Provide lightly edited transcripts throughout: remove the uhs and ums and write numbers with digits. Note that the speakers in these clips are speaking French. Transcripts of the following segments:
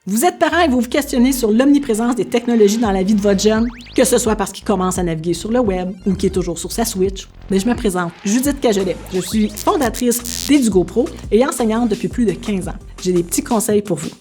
Vous êtes parent et vous vous questionnez sur l'omniprésence des technologies dans la vie de votre jeune, que ce soit parce qu'il commence à naviguer sur le web ou qu'il est toujours sur sa Switch. Mais je me présente, Judith Cagelet. Je suis fondatrice d'Edugo Pro et enseignante depuis plus de 15 ans. J'ai des petits conseils pour vous.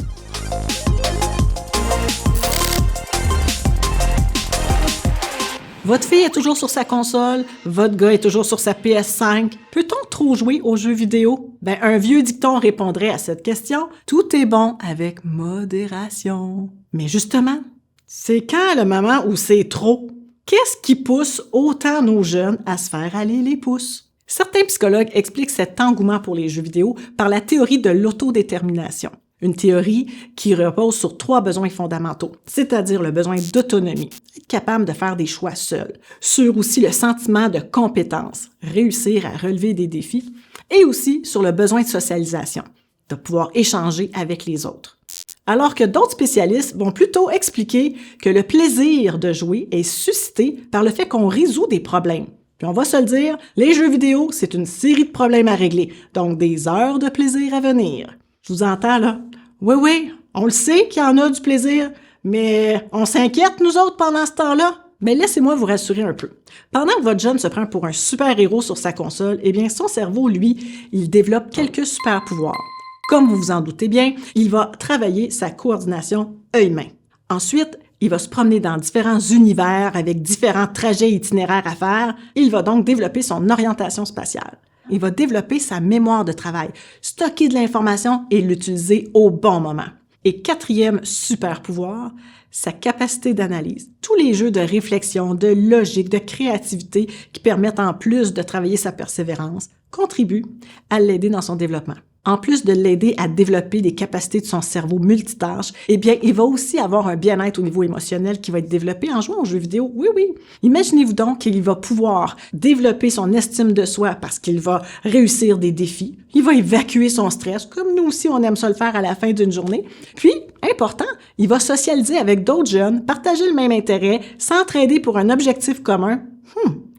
Votre fille est toujours sur sa console, votre gars est toujours sur sa PS5. Peut-on trop jouer aux jeux vidéo? Ben, un vieux dicton répondrait à cette question. Tout est bon avec modération. Mais justement, c'est quand le moment où c'est trop? Qu'est-ce qui pousse autant nos jeunes à se faire aller les pouces? Certains psychologues expliquent cet engouement pour les jeux vidéo par la théorie de l'autodétermination. Une théorie qui repose sur 3 besoins fondamentaux, c'est-à-dire le besoin d'autonomie, être capable de faire des choix seul, sur aussi le sentiment de compétence, réussir à relever des défis, et aussi sur le besoin de socialisation, de pouvoir échanger avec les autres. Alors que d'autres spécialistes vont plutôt expliquer que le plaisir de jouer est suscité par le fait qu'on résout des problèmes. Puis on va se le dire, les jeux vidéo, c'est une série de problèmes à régler, donc des heures de plaisir à venir. Je vous entends, là. Oui, on le sait qu'il y en a du plaisir, mais on s'inquiète, nous autres, pendant ce temps-là. Mais laissez-moi vous rassurer un peu. Pendant que votre jeune se prend pour un super-héros sur sa console, eh bien, son cerveau, lui, il développe quelques super-pouvoirs. Comme vous vous en doutez bien, il va travailler sa coordination œil-main. Ensuite, il va se promener dans différents univers avec différents trajets itinéraires à faire. Il va donc développer son orientation spatiale. Il va développer sa mémoire de travail, stocker de l'information et l'utiliser au bon moment. Et 4e super pouvoir, sa capacité d'analyse. Tous les jeux de réflexion, de logique, de créativité qui permettent en plus de travailler sa persévérance, contribuent à l'aider dans son développement. En plus de l'aider à développer les capacités de son cerveau multitâche, eh bien, il va aussi avoir un bien-être au niveau émotionnel qui va être développé en jouant aux jeux vidéo. Oui. Imaginez-vous donc qu'il va pouvoir développer son estime de soi parce qu'il va réussir des défis. Il va évacuer son stress, comme nous aussi, on aime ça le faire à la fin d'une journée. Puis, important, il va socialiser avec d'autres jeunes, partager le même intérêt, s'entraider pour un objectif commun.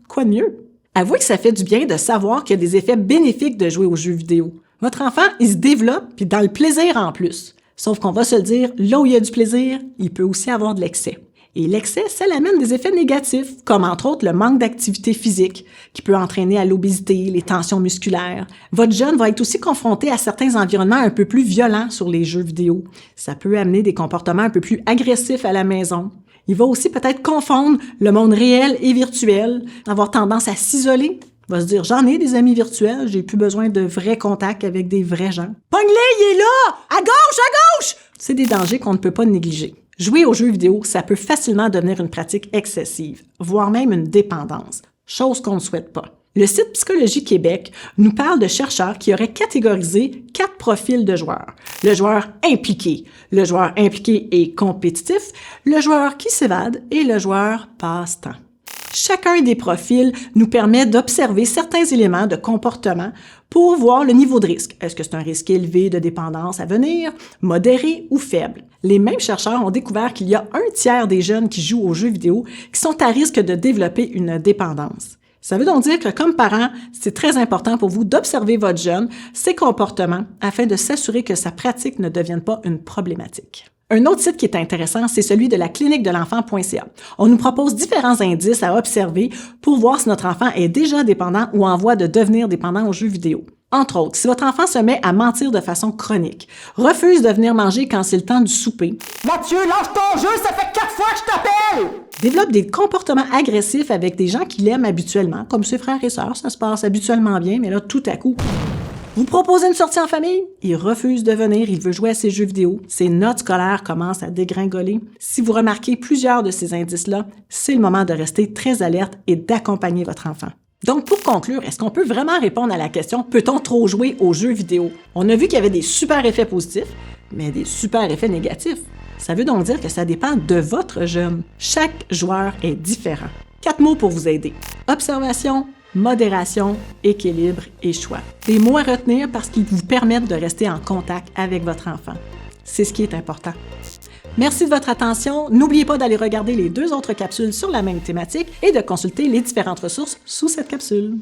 Quoi de mieux? Avouez que ça fait du bien de savoir qu'il y a des effets bénéfiques de jouer aux jeux vidéo. Votre enfant, il se développe, puis dans le plaisir en plus. Sauf qu'on va se le dire, là où il y a du plaisir, il peut aussi avoir de l'excès. Et l'excès, ça amène des effets négatifs, comme entre autres le manque d'activité physique, qui peut entraîner à l'obésité, les tensions musculaires. Votre jeune va être aussi confronté à certains environnements un peu plus violents sur les jeux vidéo. Ça peut amener des comportements un peu plus agressifs à la maison. Il va aussi peut-être confondre le monde réel et virtuel, avoir tendance à s'isoler. Il va se dire, j'en ai des amis virtuels, j'ai plus besoin de vrais contacts avec des vrais gens. Pogne-les, il est là! À gauche! C'est des dangers qu'on ne peut pas négliger. Jouer aux jeux vidéo, ça peut facilement devenir une pratique excessive, voire même une dépendance, chose qu'on ne souhaite pas. Le site Psychologie Québec nous parle de chercheurs qui auraient catégorisé 4 profils de joueurs. Le joueur impliqué et compétitif, le joueur qui s'évade et le joueur passe-temps. Chacun des profils nous permet d'observer certains éléments de comportement pour voir le niveau de risque. Est-ce que c'est un risque élevé de dépendance à venir, modéré ou faible? Les mêmes chercheurs ont découvert qu'il y a 1/3 des jeunes qui jouent aux jeux vidéo qui sont à risque de développer une dépendance. Ça veut donc dire que comme parent, c'est très important pour vous d'observer votre jeune, ses comportements, afin de s'assurer que sa pratique ne devienne pas une problématique. Un autre site qui est intéressant, c'est celui de la cliniquedelenfant.ca. On nous propose différents indices à observer pour voir si notre enfant est déjà dépendant ou en voie de devenir dépendant aux jeux vidéo. Entre autres, si votre enfant se met à mentir de façon chronique, refuse de venir manger quand c'est le temps du souper. Mathieu, lâche ton jeu, ça fait 4 fois que je t'appelle! Développe des comportements agressifs avec des gens qui l'aiment habituellement, comme ses frères et sœurs, ça se passe habituellement bien, mais là, tout à coup, vous proposez une sortie en famille? Il refuse de venir, il veut jouer à ses jeux vidéo. Ses notes scolaires commencent à dégringoler. Si vous remarquez plusieurs de ces indices-là, c'est le moment de rester très alerte et d'accompagner votre enfant. Donc, pour conclure, est-ce qu'on peut vraiment répondre à la question « Peut-on trop jouer aux jeux vidéo? » On a vu qu'il y avait des super effets positifs, mais des super effets négatifs. Ça veut donc dire que ça dépend de votre jeune. Chaque joueur est différent. 4 mots pour vous aider. Observation, modération, équilibre et choix. Des mots à retenir parce qu'ils vous permettent de rester en contact avec votre enfant. C'est ce qui est important. Merci de votre attention. N'oubliez pas d'aller regarder les 2 autres capsules sur la même thématique et de consulter les différentes ressources sous cette capsule.